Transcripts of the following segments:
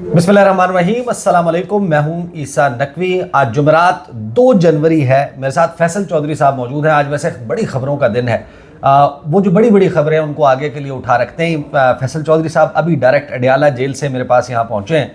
बिस्मिल्लाहिर्रहमानिर्रहीम, अस्सलाम वालेकुम। मैं हूं ईसा नकवी। आज जुमेरात 2 जनवरी है। मेरे साथ फैसल चौधरी साहब मौजूद हैं। आज वैसे बड़ी खबरों का दिन है। वो जो बड़ी बड़ी खबरें हैं उनको आगे के लिए उठा रखते हैं। फैसल चौधरी साहब अभी डायरेक्ट अडियाला जेल से मेरे पास यहाँ पहुँचे हैं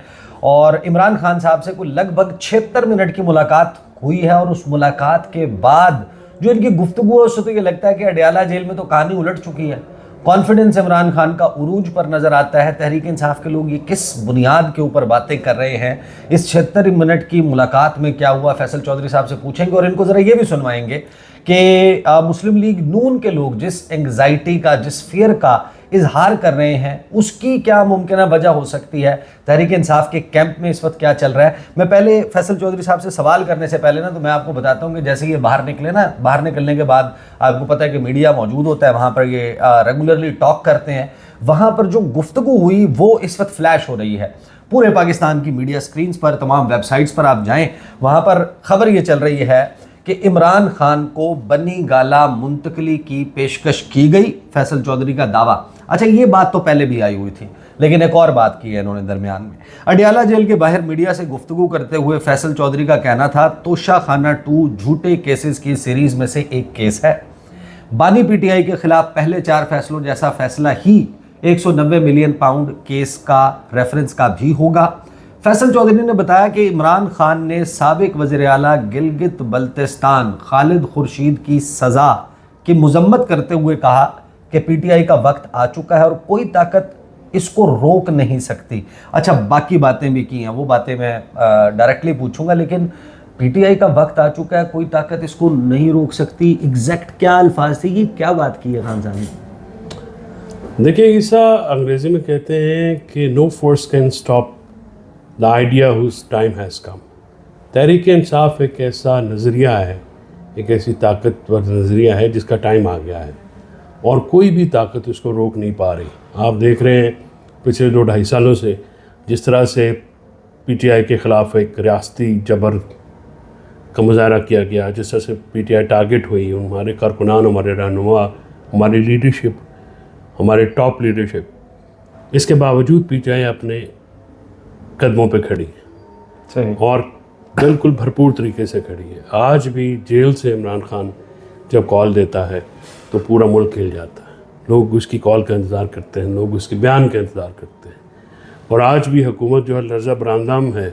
और इमरान खान साहब से कोई लगभग 76 मिनट की मुलाकात हुई है। और उस मुलाकात के बाद जो इनकी गुफ्तगू है उससे तो ये लगता है कि अडियाला जेल में तो कहानी उलट चुकी है। कॉन्फिडेंस इमरान खान का उरूज पर नजर आता है। तहरीक इंसाफ के लोग ये किस बुनियाद के ऊपर बातें कर रहे हैं, इस 76 मिनट की मुलाकात में क्या हुआ, फैसल चौधरी साहब से पूछेंगे और इनको ज़रा ये भी सुनवाएंगे कि मुस्लिम लीग नून के लोग जिस एंग्जाइटी का, जिस फियर का इजहार कर रहे हैं उसकी क्या मुमकिन वजह हो सकती है। तहरीक इंसाफ के कैंप में इस वक्त क्या चल रहा है। मैं पहले फैसल चौधरी साहब से सवाल करने से पहले ना तो मैं आपको बताता हूँ कि जैसे ये बाहर निकले ना, बाहर निकलने के बाद आपको पता है कि मीडिया मौजूद होता है, वहाँ पर ये रेगुलरली टॉक करते हैं। वहाँ पर जो गुफ्तगू हुई वो इस वक्त फ्लैश हो रही है पूरे पाकिस्तान की मीडिया स्क्रीन्स पर, तमाम वेबसाइट्स पर आप जाएँ, वहाँ पर खबर ये चल रही है कि इमरान खान को बनी गाला मुंतकली की पेशकश की गई। फैसल चौधरी का दावा। अच्छा, ये बात तो पहले भी आई हुई थी, लेकिन एक और बात की है इन्होंने दरमियान में। अडियाला जेल के बाहर मीडिया से गुफ्तगू करते हुए फैसल चौधरी का कहना था, तोशा खाना 2 झूठे केसेस की सीरीज में से एक केस है। बानी पीटीआई के खिलाफ पहले 4 फैसलों जैसा फैसला ही 190 मिलियन पाउंड केस का रेफरेंस का भी होगा। फैसल चौधरी ने बताया कि इमरान खान ने साबिक वज़ीर आला गिलगित बल्तिस्तान खालिद खुर्शीद की सज़ा की मजम्मत करते हुए कहा कि पीटीआई का वक्त आ चुका है और कोई ताकत इसको रोक नहीं सकती। अच्छा, बाकी बातें भी की हैं, वो बातें मैं डायरेक्टली पूछूंगा, लेकिन पीटीआई का वक्त आ चुका है, कोई ताकत इसको नहीं रोक सकती, एग्जैक्ट क्या अल्फाज थे, ये क्या बात की है खान साहब ने? देखिए ईसा, अंग्रेज़ी में कहते हैं कि no force can stop the idea whose time has come. Tehreek Insaf एक ऐसा नज़रिया है, एक ऐसी ताकतवर नज़रिया है जिसका टाइम आ गया है और कोई भी ताकत उसको रोक नहीं पा रही। आप देख रहे हैं पिछले 2-2.5 सालों से जिस तरह से पीटीआई के ख़िलाफ़ एक रियासती जबर का मुजाहरा किया गया, जिस तरह से पीटीआई टारगेट हुई, हमारे कारकुनान, हमारे रहनुमा, हमारी लीडरशिप, हमारे टॉप लीडरशिप, इसके बावजूद पीटीआई अपने कदमों पे खड़ी है। सही। और बिल्कुल भरपूर तरीके से खड़ी है। आज भी जेल से इमरान खान जब कॉल देता है तो पूरा मुल्क हिल जाता है। लोग उसकी कॉल का इंतज़ार करते हैं, लोग उसके बयान का इंतज़ार करते हैं। और आज भी हुकूमत जो है लर्ज़ा बरामदम है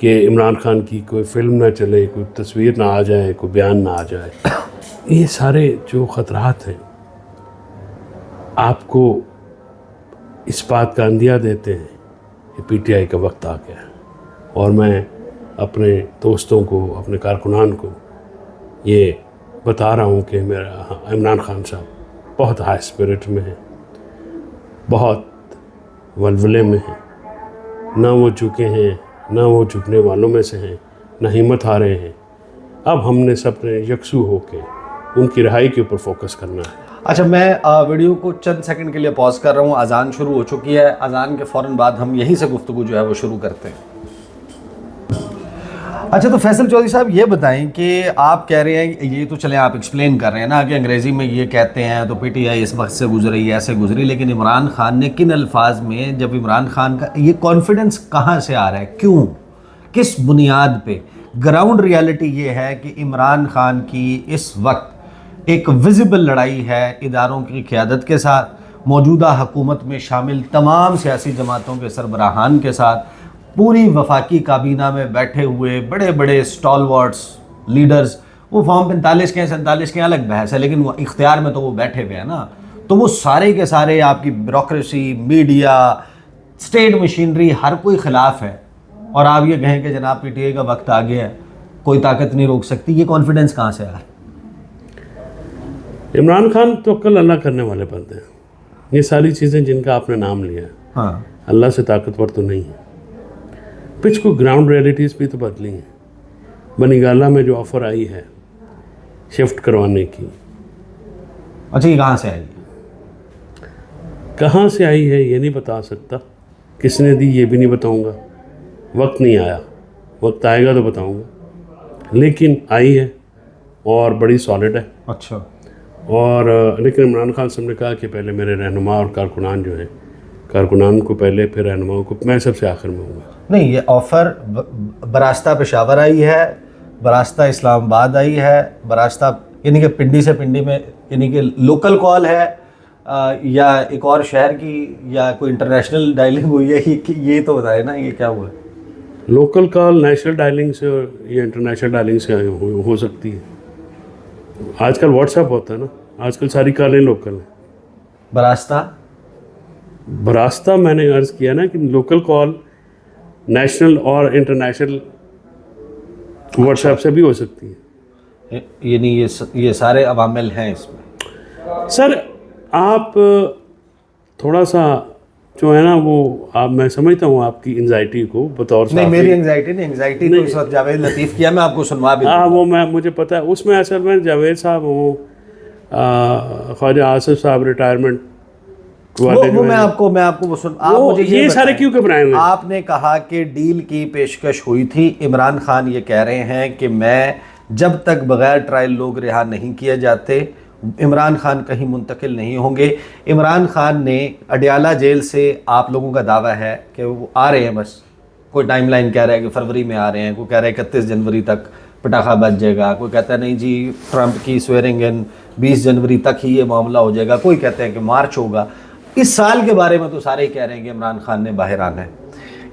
कि इमरान खान की कोई फ़िल्म ना चले, कोई तस्वीर ना आ जाए, कोई बयान ना आ जाए। ये सारे जो ख़तरात हैं आपको इस बात का अंदिया देते हैं कि पीटीआई का वक्त आ गया है। और मैं अपने दोस्तों को, अपने कारकुनान को ये बता रहा हूँ कि मेरा इमरान खान साहब बहुत हाई स्पिरिट में है, बहुत वलवले में हैं। ना वो झुके हैं, ना वो झुकने वालों में से हैं, ना हिम्मत हारे हैं। अब हमने सब ने यकसू होकर उनकी रिहाई के ऊपर फोकस करना है। अच्छा, मैं वीडियो को चंद सेकंड के लिए पॉज कर रहा हूँ। अजान शुरू हो चुकी है। अजान के फ़ौरन बाद हम यहीं से गुफ्तगू जो है वो शुरू करते हैं। अच्छा, तो फैसल चौधरी साहब ये बताएं कि आप कह रहे हैं, ये तो चले आप एक्सप्लेन कर रहे हैं ना कि अंग्रेज़ी में ये कहते हैं तो पीटीआई इस वक्त से गुजरी, ऐसे गुजरी, लेकिन इमरान खान ने किन अल्फाज में, जब इमरान खान का ये कॉन्फिडेंस कहाँ से आ रहा है, क्यों, किस बुनियाद पे? ग्राउंड रियलिटी ये है कि इमरान खान की इस वक्त एक विजिबल लड़ाई है इदारों की क़यादत के साथ, मौजूदा हुकूमत में शामिल तमाम सियासी जमातों के सरबराहान के साथ, पूरी वफाकी काबीना में बैठे हुए बड़े बड़े स्टॉलवर्ड्स लीडर्स। वो फॉर्म 45 के 47 के अलग बहस है, लेकिन वो इख्तियार में तो वो बैठे हुए हैं ना। तो वो सारे के सारे आपकी ब्यूरोक्रेसी, मीडिया, स्टेट मशीनरी, हर कोई ख़िलाफ़ है। और आप ये कहें कि जनाब पीटीआई का वक्त आ गया है, कोई ताकत नहीं रोक सकती, ये कॉन्फिडेंस कहाँ से आ रहा है? इमरान खान तो अक्ल अल्लाह करने वाले बंदे हैं। ये सारी चीज़ें जिनका आपने नाम लिया है, हाँ, अल्लाह से ताकतवर तो नहीं है। पिच को ग्राउंड रियलिटीज़ भी तो बदली हैं। बनीगाला में जो ऑफ़र आई है शिफ्ट करवाने की, अच्छा, ये कहाँ से आई? कहाँ से आई है ये नहीं बता सकता, किसने दी ये भी नहीं बताऊंगा। वक्त नहीं आया, वक्त आएगा तो बताऊंगा। लेकिन आई है और बड़ी सॉलिड है। अच्छा। और लेकिन इमरान खान साहब ने कहा कि पहले मेरे रहनुमा और कारकुनान जो हैं कारकुनान को पहले, फिर रहनुमाओं को, मैं सबसे आखिर में हूँ। नहीं, ये ऑफ़र बरास्ता पेशावर आई है, बरास्ता इस्लामाबाद आई है, बरास्ता यानी कि पिंडी से पिंडी में, यानी कि लोकल कॉल है या एक और शहर की, या कोई इंटरनेशनल डायलिंग हुई है? ये तो बताए ना, ये क्या हुआ है? लोकल कॉल नेशनल डायलिंग से या इंटरनेशनल डायलिंग से हो सकती है। आजकल व्हाट्सएप होता है ना, आजकल सारी कॉलें लोकल हैं। बरास्ता मैंने अर्ज़ किया ना कि लोकल कॉल नेशनल और इंटरनेशनल व्हाट्सएप से भी हो सकती है। यानी ये सारे अवामिल हैं इसमें। सर आप थोड़ा सा जो है ना वो, आप, मैं समझता हूँ आपकी एंजाइटी को बतौर नहीं, मेरी एंजाइटी तो इस वक्त जावेद लतीफ़ किया, मैं आपको सुनवा भी दूंगा। वो मुझे पता है। उसमें असल में जावेद साहब, वो ख्वाजा आसिफ साहब रिटायरमेंट वाले वो मैं आपको वो सुन, आप मुझे ये सारे क्यों घबराए हुए? आपने कहा कि डील की पेशकश हुई थी। इमरान खान ये कह रहे हैं कि मैं जब तक बगैर ट्रायल लोग रिहा नहीं किए जाते, इमरान खान कहीं मुंतकिल नहीं होंगे। इमरान खान ने अडियाला जेल से, आप लोगों का दावा है कि वो आ रहे हैं, बस कोई टाइमलाइन कह रहा है कि फरवरी में आ रहे हैं, कोई कह रहा है 31 जनवरी तक पटाखा बज जाएगा, कोई कहता है नहीं जी ट्रंप की स्वेरिंग इन 20 जनवरी तक ही ये मामला हो जाएगा, कोई कहते हैं कि मार्च होगा। इस साल के बारे में तो सारे ही कह रहे हैं कि इमरान खान ने बाहर आना है।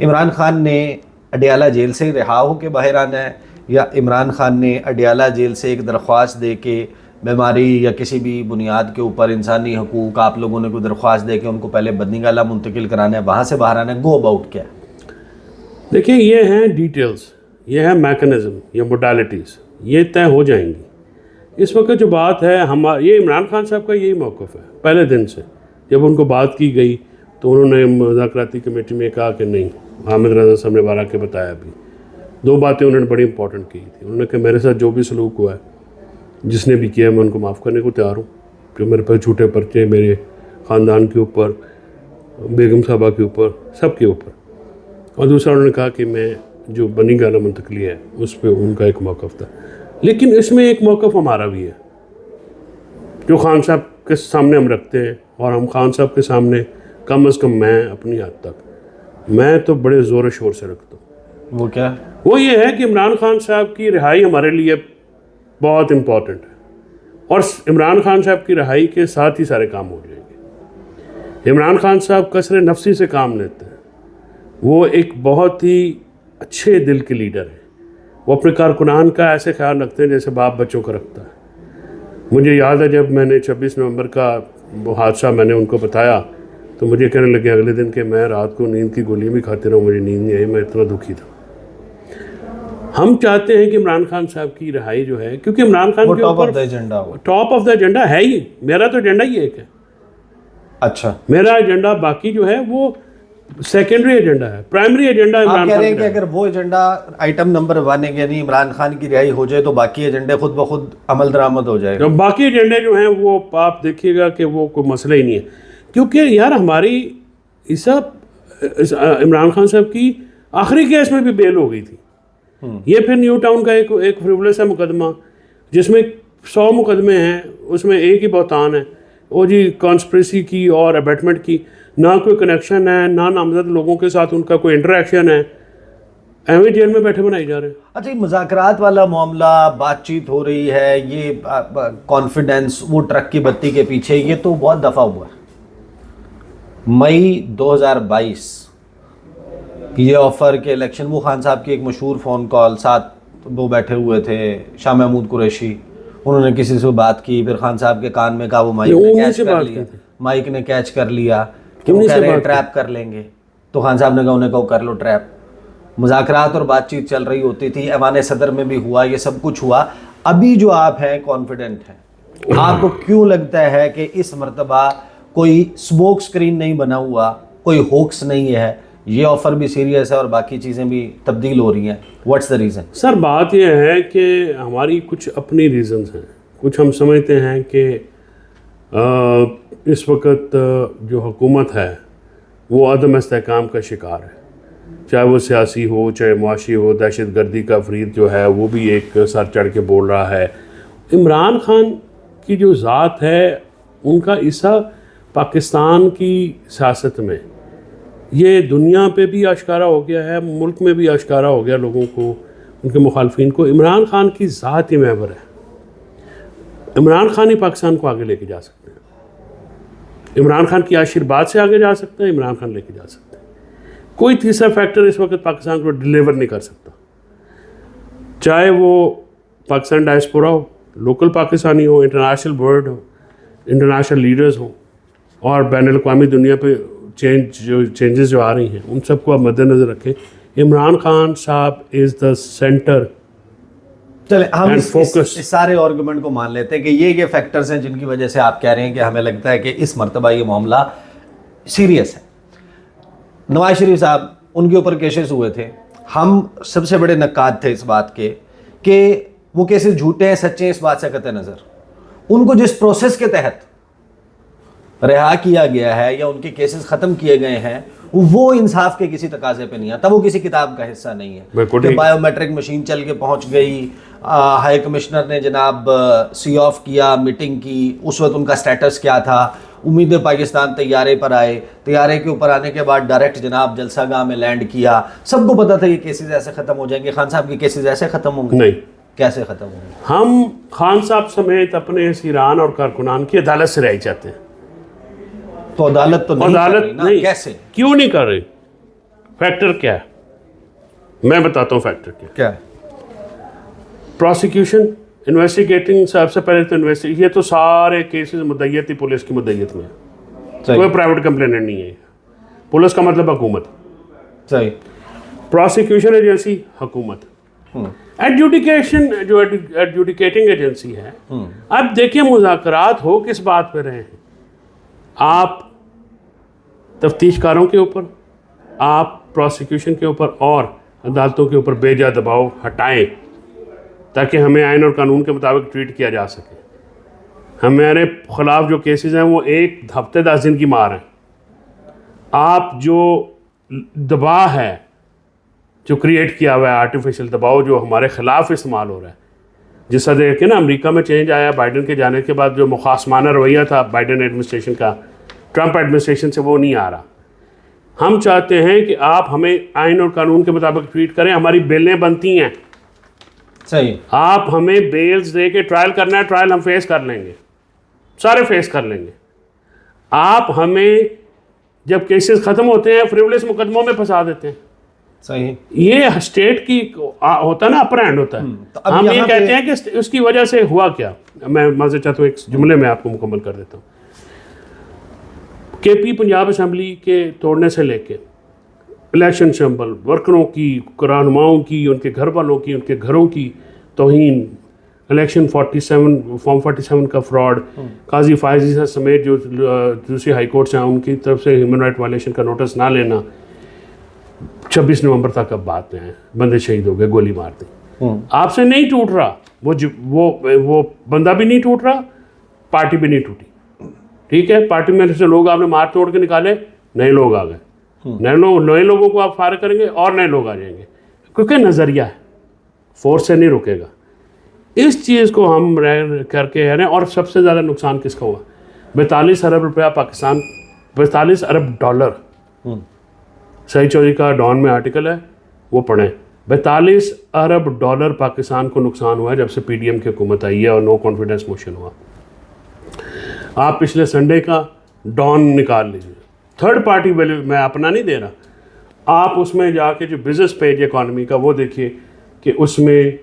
इमरान खान ने अडियाला जेल से रिहा होकर बाहर आना है, या इमरान खान ने अडियाला जेल से एक दरख्वास्त दे के बीमारी या किसी भी बुनियाद के ऊपर इंसानी हकूक़, आप लोगों ने कोई दरख्वास्त दे के उनको पहले बदनीगाला मुंतकिल कराना है, वहाँ से बाहर आना है? गो अबाउट क्या है? देखिए, ये हैं डिटेल्स, ये है मैकेनिज़्म, ये मोडालिटीज़, ये तय हो जाएंगी। इस वक्त जो बात है, ये इमरान खान साहब का यही मौक़िफ़ है पहले दिन से। जब उनको बात की गई तो उन्होंने मुज़ाकराती कमेटी में कहा कि नहीं, हामिद रज़ा साहब ने बारह के बताया, अभी 2 बातें उन्होंने बड़ी इंपॉर्टेंट की थी। उन्होंने कहा मेरे साथ जो भी सलूक हुआ है, जिसने भी किया, मैं उनको माफ़ करने को तैयार हूँ। जो मेरे पास झूठे पर्चे मेरे ख़ानदान के ऊपर, बेगम साहबा के ऊपर, सब के ऊपर। और दूसरा उन्होंने कहा कि मैं जो बनी गाना मुंतकली है उस पर उनका एक मौक़िफ़ था, लेकिन इसमें एक मौक़िफ़ हमारा भी है जो खान साहब के सामने हम रखते हैं। और हम खान साहब के सामने कम से कम मैं अपनी हद तक, मैं तो बड़े ज़ोर शोर से रखता हूँ। वो क्या? वो ये है कि इमरान खान साहब की रिहाई हमारे लिए बहुत इम्पॉर्टेंट है, और इमरान खान साहब की रिहाई के साथ ही सारे काम हो जाएंगे। इमरान खान साहब कसरे नफसी से काम लेते हैं, वो एक बहुत ही अच्छे दिल के लीडर हैं। वो अपने कारकुनान का ऐसे ख्याल रखते हैं जैसे बाप बच्चों का रखता है। मुझे याद है जब मैंने 26 नवंबर का वो हादसा मैंने उनको बताया तो मुझे कहने लगे अगले दिन कि मैं रात को नींद की गोली भी खाते रहा, मुझे नींद नहीं आई, मैं इतना दुखी था। हम चाहते हैं कि इमरान खान साहब की रिहाई जो है, क्योंकि इमरान खान के ऊपर टॉप ऑफ द एजेंडा है ही। मेरा तो एजेंडा ही एक है। अच्छा, मेरा एजेंडा, बाकी जो है वो सेकेंडरी एजेंडा है। Primary agenda Imran Khan. कह रहे हैं कि अगर वो एजेंडा आइटम नंबर 1 है, यानी इमरान खान की रिहाई हो जाए, तो बाकी एजेंडे खुद ब खुद अमल दरामद हो जाएगा। तो बाकी एजेंडे जो हैं वो आप देखिएगा कि वो कोई मसला ही नहीं है, क्योंकि यार हमारी इमरान खान साहब की आखिरी केस में भी बेल हो गई थी। ये फिर न्यू टाउन का एक फ्रिवलेस है मुकदमा, जिसमें 100 मुकदमे हैं, उसमें एक ही बहतान है, वो जी कॉन्स्पिरेसी की और अबेटमेंट की। ना कोई कनेक्शन है, ना नामजद लोगों के साथ उनका कोई इंटरेक्शन है, एवं जेल में बैठे बनाए जा रहे हैं। अच्छा, मुज़ाकरात वाला मामला, बातचीत हो रही है, ये कॉन्फिडेंस, वो ट्रक की बत्ती के पीछे, ये तो बहुत दफ़ा हुआ है। मई 2022 ये ऑफ़र के इलेक्शन, वो खान साहब की एक मशहूर फ़ोन कॉल, साथ वो बैठे हुए थे, शाह महमूद कुरैशी, उन्होंने किसी से बात की, फिर खान साहब के कान में कहा, वो माइक ने कैच कर लिया कि वो कह रहे हैं ट्रैप कर लेंगे, तो खान साहब ने कहा उन्हें कहो कर लो ट्रैप। मुज़ाकरात और बातचीत चल रही होती थी, ऐवान सदर में भी हुआ, ये सब कुछ हुआ। अभी जो आप हैं कॉन्फिडेंट हैं, आपको क्यों लगता है कि इस मर्तबा कोई स्मोक स्क्रीन नहीं बना हुआ, कोई होक्स नहीं है, ये ऑफ़र भी सीरियस है और बाकी चीज़ें भी तब्दील हो रही हैं? What's the reason? सर बात यह है कि हमारी कुछ अपनी रीज़न्स हैं। कुछ हम समझते हैं कि इस वक्त जो हुकूमत है वो अदम इस्तेहकाम का शिकार है, चाहे वो सियासी हो, चाहे मुआशी हो। दहशत गर्दी का फरीद जो है वो भी एक सर चढ़ के बोल रहा है। इमरान खान की जो ज़ात है, उनका हिस्सा पाकिस्तान की सियासत में ये दुनिया पे भी आश्कारा हो गया है, मुल्क में भी आश्कारा हो गया लोगों को, उनके मुखालफिन को। इमरान खान की ज़ात ही महवर है। इमरान खान ही पाकिस्तान को आगे लेके जा सकते हैं। इमरान खान की आशीर्वाद से आगे जा सकते हैं, इमरान खान लेके जा सकते हैं। कोई तीसरा फैक्टर इस वक्त पाकिस्तान को डिलीवर नहीं कर सकता, चाहे वो पाकिस्तान डायस्पोरा हो, लोकल पाकिस्तानी हो, इंटरनेशनल वर्ल्ड हो, इंटरनेशनल लीडर्स हो, और बैनुल-अक़वामी दुनिया पे चेंजेस जो आ रही हैं, उन सबको आप मद्देनज़र रखें। इमरान खान साहब इज़ द सेंटर। चले हम And focus. इस सारे आर्गुमेंट को मान लेते हैं कि ये फैक्टर्स हैं जिनकी वजह से आप कह रहे हैं कि हमें लगता है कि इस मर्तबा ये मामला सीरियस है। नवाज शरीफ साहब, उनके ऊपर केसेस हुए थे, हम सबसे बड़े नक्काद थे इस बात के कि वो केसेस झूठे हैं सच्चे हैं, इस बात से कतई नज़र। उनको जिस प्रोसेस के तहत रिहा किया गया है या उनके केसेस ख़त्म किए गए हैं, वो इंसाफ के किसी तकाजे पे नहीं आता, वो किसी किताब का हिस्सा नहीं है कि बायोमेट्रिक मशीन चल के पहुंच गई, हाई कमिश्नर ने जनाब सी ऑफ किया, मीटिंग की, उस वक्त उनका स्टेटस क्या था, उम्मीद पाकिस्तान तैयारे पर आए, तैयारे के ऊपर आने के बाद डायरेक्ट जनाब जलसागाह में लैंड किया। सबको पता था ये केसेस ऐसे ख़त्म हो जाएंगे। खान साहब के केसेस ऐसे ख़त्म होंगे? नहीं। कैसे ख़त्म होंगे? हम खान साहब समेत अपने सीरान और कारकुनान की अदालत से रह जाते हैं। तो अदालत तो नहीं कर रही ना। नहीं, कैसे? क्यों नहीं कर रही? फैक्टर क्या है? मैं बताता हूँ फैक्टर क्या है। प्रोसिक्यूशन, इन्वेस्टिगेटिंग, सबसे पहले तो ये तो सारे केसेस मुद्दयत ही पुलिस की मुद्दयत में, कोई प्राइवेट कंप्लेनेंट नहीं है। पुलिस का मतलब हुकूमत, सही। प्रोसिक्यूशन एजेंसी हुकूमत, एडजुडिकेशन जो एडजुडिकेटिंग एजेंसी है। अब देखिए मुज़ाकरात हो किस बात पे रहे हैं, आप तफ्तीशकारों के ऊपर, आप प्रोसिक्यूशन के ऊपर और अदालतों के ऊपर बेजा दबाव हटाएं ताकि हमें आइन और कानून के मुताबिक ट्रीट किया जा सके। हमारे ख़िलाफ़ जो केसेस हैं वो एक हफ्ते 10 दिन की मार हैं। आप जो दबाव है जो क्रिएट किया हुआ है, आर्टिफिशियल दबाव जो हमारे ख़िलाफ़ इस्तेमाल हो रहा है, जिस तरह देखिए ना अमेरिका में चेंज आया बाइडन के जाने के बाद, जो मुखासमाना रवैया था बाइडन एडमिनिस्ट्रेशन का ट्रंप एडमिनिस्ट्रेशन से, वो नहीं आ रहा। हम चाहते हैं कि आप हमें आइन और कानून के मुताबिक ट्रीट करें। हमारी बेलें बनती हैं, सही। आप हमें बेल्स दे के ट्रायल करना है, ट्रायल हम फेस कर लेंगे, सारे फेस कर लेंगे। आप हमें जब केसेस ख़त्म होते हैं फ्रिवलेस मुकदमों में फंसा देते हैं। सही। ये स्टेट की होता है ना, अपर हैंड होता है। तो हम ये कहते हैं कि उसकी वजह से हुआ क्या। मैं माज़रत चाहता हूँ, एक जुमले में आपको मुकम्मल कर देता हूँ। केपी पंजाब असम्बली के तोड़ने से लेके इलेक्शन शंबल, वर्करों की, रहनुमाओं की, उनके घर वालों की, उनके घरों की तौहीन, इलेक्शन 47 फॉर्म 47 का फ्रॉड, काजी फायजी समेत जो दूसरी हाई कोर्ट्स हैं उनकी तरफ से ह्यूमन राइट वायलेशन का नोटिस ना लेना। 26 नवंबर तक अब बात में है, बंदे शहीद हो गए, गोली मार दी। आपसे नहीं टूट रहा, वो बंदा भी नहीं टूट रहा, पार्टी भी नहीं टूटी। ठीक है, पार्टी में से लोग आपने मार तोड़ के निकाले, नए लोग आ गए, नए लोगों को आप फायर करेंगे और नए लोग आ जाएंगे, क्योंकि नज़रिया है, फोर्स से नहीं रुकेगा। इस चीज़ को हम करके है ना। और सबसे ज़्यादा नुकसान किसका हुआ? 42 अरब रुपया पाकिस्तान, 42 अरब डॉलर। सईद चौधरी का डॉन में आर्टिकल है, वो पढ़ें। 42 अरब डॉलर पाकिस्तान को नुकसान हुआ है जब से PDM की हुकूमत आई है और नो कॉन्फिडेंस मोशन हुआ। आप पिछले संडे का डॉन निकाल लीजिए, थर्ड पार्टी वैल्यू, मैं अपना नहीं दे रहा, आप उसमें जाके जो बिजनेस पेज इकॉनमी का वो देखिए कि उसमें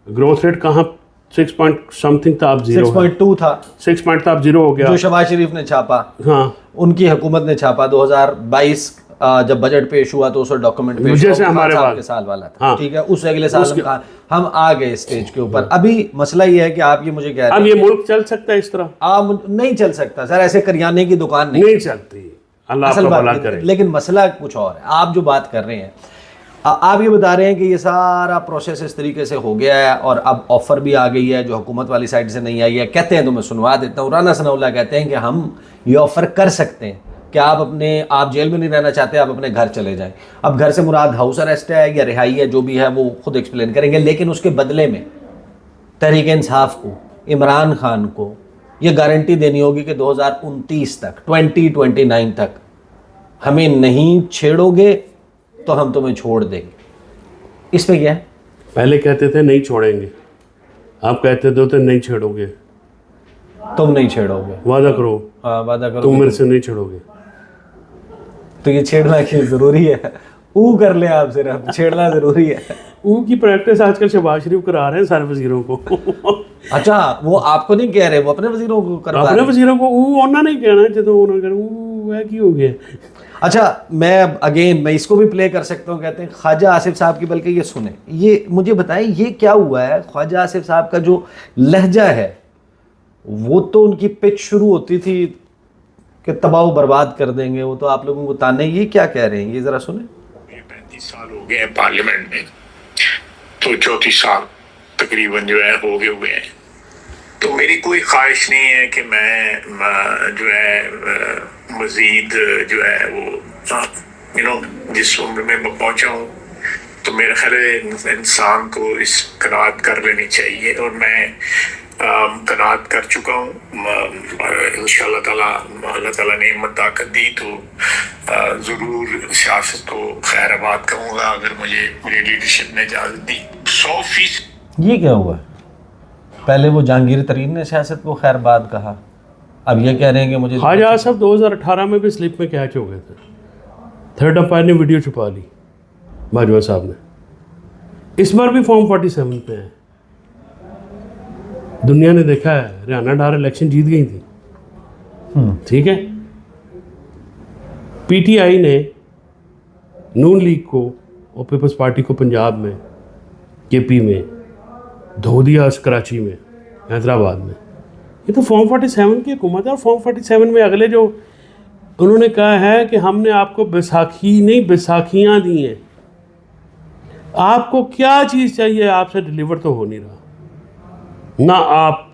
ग्रोथ रेट कहाँ 6 पॉइंट समथिंग था, अब 6.2 था, 6 पॉइंट था, अब 0 हो गया। जो शहबाज शरीफ ने छापा, हाँ, उनकी हुकूमत ने छापा 2022 जब बजट पेश हुआ तो उस डॉक्यूमेंट पेश जैसे हमारे के साल वाला था। हाँ, ठीक है, उस अगले साल हम आ गए स्टेज के ऊपर। अभी मसला ये है कि आप ये मुझे कह रहे हैं अब ये मुल्क चल सकता है इस तरह? आप नहीं चल सकता सर, ऐसे करियाने की दुकान नहीं चलती, अल्लाह असल आपका भला बात करे। लेकिन मसला कुछ और है। आप जो बात कर रहे हैं, आप ये बता रहे हैं कि ये सारा प्रोसेस इस तरीके से हो गया है और अब ऑफर भी आ गई है जो हुकूमत वाली साइड से नहीं आई है। कहते हैं, तो मैं सुनवा देता हूँ, राना सनाउल्लाह कहते हैं कि हम ये ऑफर कर सकते हैं कि आप जेल में नहीं रहना चाहते, आप अपने घर चले जाएं। अब घर से मुराद हाउस अरेस्ट है या रिहाई है, जो भी है वो खुद एक्सप्लेन करेंगे, लेकिन उसके बदले में तहरीक इंसाफ को, इमरान खान को ये गारंटी देनी होगी कि 2029 तक, 2029 तक हमें नहीं छेड़ोगे तो हम तुम्हें छोड़ देंगे, इस पे क्या है? पहले कहते थे नहीं छोड़ेंगे, आप कहते थे नहीं छेड़ोगे, तुम नहीं छेड़ोगे, वादा करो हाँ वादा करो तुम कि मेरे से नहीं छेड़ोगे। तो ये छेड़ना क्यों जरूरी है? ऊ कर ले आप, सिर्फ छेड़ना जरूरी है। वो की प्रैक्टिस आजकल शहबाज शरीफ करा रहे हैं सारे वजीरों को। अच्छा, वो आपको नहीं कह रहे, वो अपने वजीरों को करवा अपने रहे हैं। वजीरों को वो ओना नहीं कहना, जो उन्होंने कहना वो है की हो गया। अच्छा, मैं इसको भी प्ले कर सकता हूँ। कहते हैं ख्वाजा आसिफ साहब की, बल्कि ये सुने, ये मुझे बताएं ये क्या हुआ है। ख्वाजा आसिफ साहब का जो लहजा है, वो तो उनकी पिच शुरू होती थी कि तबाह बर्बाद कर देंगे, वो तो आप लोगों को ताने, ये क्या कह रहे हैं ये जरा सुने। 35 साल हो गए हैं पार्लियामेंट में, तो 34 साल तकरीबन जो है हो गए हुए हैं। तो मेरी कोई ख्वाहिश नहीं है कि मैं जो है मजीद जो है वो जिस उम्र में मैं पहुंचा हूँ, तो मेरे ख्याल है इंसान को इस कनात कर लेनी चाहिए, और मैं कनात कर चुका हूँ। इंशाअल्लाह ताला अल्लाह ताला ने हिम्मत ताकत दी तो ज़रूर सियासत को खैर आबाद करूँगा, अगर मुझे मेरी लीडरशिप ने इजाज़त दी। 100%। ये क्या हुआ? पहले वो जहांगीर तरीन ने सियासत को खैरबाद कहा, अब ये कह रहे हैं कि मुझे ख्वाजा साहब 2018 में भी स्लिप में कैच हो गए थे, थर्ड अंपायर ने वीडियो छुपा ली बाजवा साहब ने। इस बार भी फॉर्म 47 पे है। दुनिया ने देखा है, हरियाणा डार इलेक्शन जीत गई थी, ठीक है। पीटीआई ने नून लीग को और पीपल्स पार्टी को पंजाब में, केपी में धो दिया, कराची में, हैदराबाद में। ये तो फॉर्म 47 की हुकूमत है। और फॉर्म 47 में अगले जो उन्होंने कहा है कि हमने आपको बैसाखी नहीं बैसाखियाँ दी हैं, आपको क्या चीज़ चाहिए, आपसे डिलीवर तो हो नहीं रहा। ना आप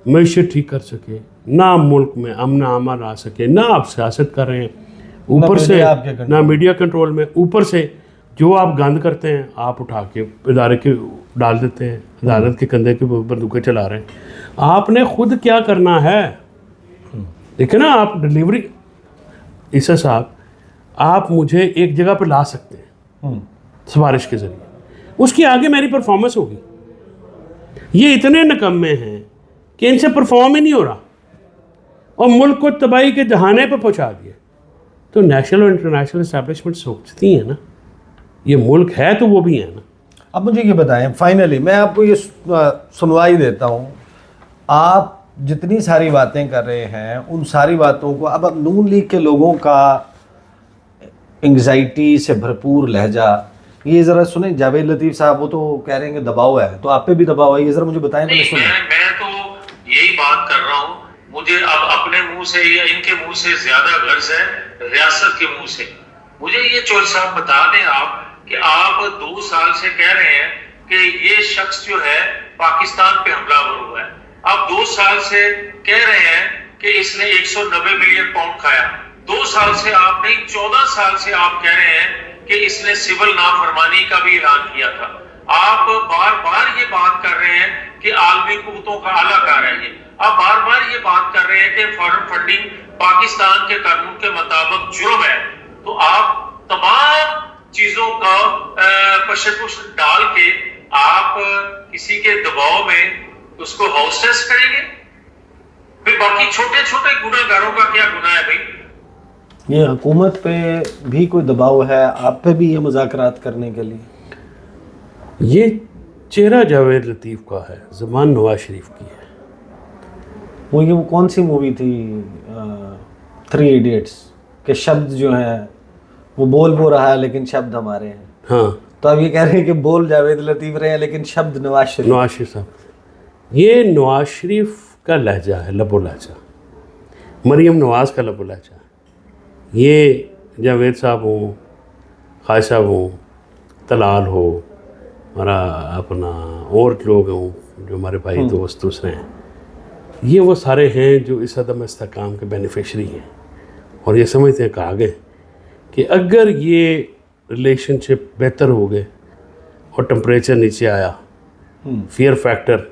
मैशत ठीक कर सके, ना मुल्क में अमन अमान आ सके, ना आप सियासत कर रहे हैं, ऊपर से ना मीडिया कंट्रोल में, ऊपर से जो आप गंद करते हैं आप उठा के इदारे के डाल देते हैं, अदालत के कंधे के ऊपर बंदूकें चला रहे हैं। आपने खुद क्या करना है, देखिए ना, आप डिलीवरी, ईसा साहब आप मुझे एक जगह पर ला सकते हैं सिफारिश के ज़रिए, उसके आगे मेरी परफॉर्मेंस होगी। ये इतने निकम्मे हैं कि इनसे परफॉर्म ही नहीं हो रहा और मुल्क को तबाही के दहाने पर पहुंचा दिया। तो नेशनल और इंटरनेशनल इस्टेब्लिशमेंट सोचती हैं ना, ये मुल्क है तो वो भी है ना। अब मुझे ये बताएं, फाइनली मैं आपको ये सुनवाई देता हूँ, आप जितनी सारी बातें कर रहे हैं उन सारी बातों को अब नून लीग के लोगों का एंग्जाइटी से भरपूर लहजा, ये ज़रा सुने। जावेद लतीफ़ साहब वो तो कह रहे हैं कि दबाव है, तो आप पे भी दबाव है, ये ज़रा मुझे बताएं। मैंने सुना, मैं तो यही बात कर रहा हूँ, मुझे अब अपने मुंह से या इनके मुंह से ज्यादा गर्ज है रियासत के मुंह से। मुझे ये चौधरी साहब बता दें आप कि आप 2 साल से कह रहे हैं कि ये शख्स जो है पाकिस्तान पे हमलावर हुआ है। आप 2 साल से कह रहे हैं कि इसने 190 मिलियन पाउंड खाया। 2 साल से आप नहीं, 14 साल से आप कह रहे हैं कि इसने सिविल नाफरमानी का भी ऐलान किया था। आप बार बार ये बात कर रहे हैं कि आलमी कुव्वतों का आला कार है ये। आप बार बार ये बात कर रहे हैं कि फॉरेन फंडिंग पाकिस्तान के कानून के मुताबिक जुर्म है। तो आप तमाम चीजों का पशपुश डाल के आप किसी के दबाव में उसको हाउसलेस करेंगे। फिर बाकी छोटे छोटे गुनाहगारों का क्या गुनाह है भाई? ये हुकूमत पे भी कोई दबाव है, आप पे भी ये मुज़ाकरात करने के लिए? ये चेहरा जावेद लतीफ़ का है, ज़बान नवाज शरीफ की है। वो कौन सी मूवी थी, 3 इडियट्स के शब्द जो हैं वो बोल रहा है लेकिन शब्द हमारे हैं। हाँ, तो अब ये कह रहे हैं कि बोल जावेद लतीफ़ रहे हैं लेकिन शब्द नवाज शरीफ साहब। ये नवाज शरीफ का लहजा है, लबो लहजा, मरीम नवाज का लबो लहजा। ये जावेद साहब हो, खाज साहब हो, तलाल हो, हमारा अपना और लोग हों जो हमारे भाई दोस्त दूसरे हैं, ये वो सारे हैं जो इस अदम इस्तेकाम के बेनिफिशरी हैं। और ये समझते हैं, कहा गए कि अगर ये रिलेशनशिप बेहतर हो गए और टेम्परेचर नीचे आया, फियर फैक्टर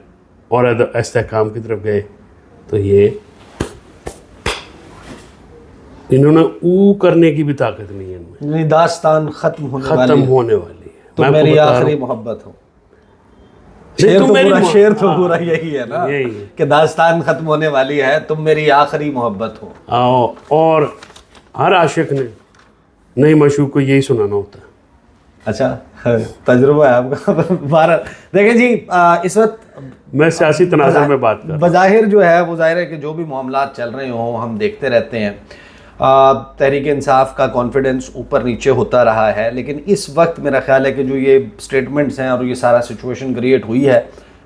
और इस्तेकाम की तरफ गए, तो ये इन्होंने ऊ करने की भी ताकत नहीं है इनमें। यानी दास्तान खत्म होने खत्म होने वाली है। तो मैं आपको मेरी बता रहा आखिरी हूँ। मोहब्बत हो। नहीं, शेर तुम तो मेरी पूरा मोह- शेर तो हाँ, पूरा यही है ना, यही है। कि दास्तान खत्म होने वाली है, तुम मेरी आखिरी मोहब्बत हो। और हर आशिक ने नई मशूक को यही सुनाना होता है। अच्छा, तजुर्बा है आपका। भारत देखिए जी, इस वक्त मैं सियासी तनाज़ुर में बात कर रहा हूँ। बज़ाहिर जो है वो ज़ाहिर है कि जो भी मामलात चल रहे हों हम देखते रहते हैं। तहरीक इंसाफ का कॉन्फिडेंस ऊपर नीचे होता रहा है, लेकिन इस वक्त मेरा ख्याल है कि जो ये स्टेटमेंट्स हैं और ये सारा सिचुएशन क्रिएट हुई है,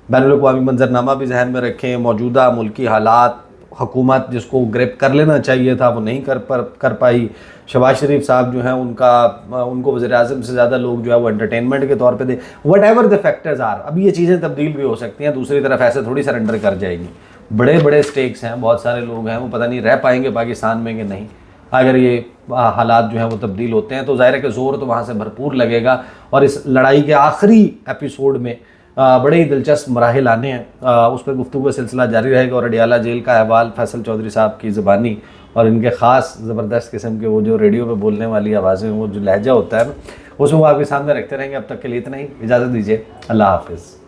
बैनुल-अक़वामी मंजरनामा भी जहन में रखें, मौजूदा मुल्की हालात, हुकूमत जिसको ग्रिप कर लेना चाहिए था वो नहीं कर पाई। शहबाज शरीफ साहब जो हैं उनको वज़ीर-ए-आज़म से ज़्यादा लोग जो है वो एंटरटेनमेंट के तौर पे दे। Whatever the factors are, अभी ये चीज़ें तब्दील भी हो सकती हैं, दूसरी तरफ ऐसे थोड़ी सरेंडर कर जाएगी। बड़े बड़े स्टेक्स हैं, बहुत सारे लोग हैं, वो पता नहीं रह पाएंगे पाकिस्तान में कि नहीं। अगर ये हालात जो हैं वो तब्दील होते हैं तो ज़ाहिर है कि ज़ोर तो वहाँ से भरपूर लगेगा। और इस लड़ाई के आखिरी एपिसोड में बड़े ही दिलचस्प मराहिल आने हैं, उस पर गुफ्तगू का सिलसिला जारी रहेगा। और अडियाला जेल का अहवाल, फैसल चौधरी साहब की ज़बानी और इनके ख़ास ज़बरदस्त किस्म के वो जो रेडियो पे बोलने वाली आवाज़ें, वो जो लहजा होता है ना, उसमें वो आपके सामने रखते रहेंगे। अब तक के लिए इतना ही, इजाज़त दीजिए, अल्लाह हाफ़िज़।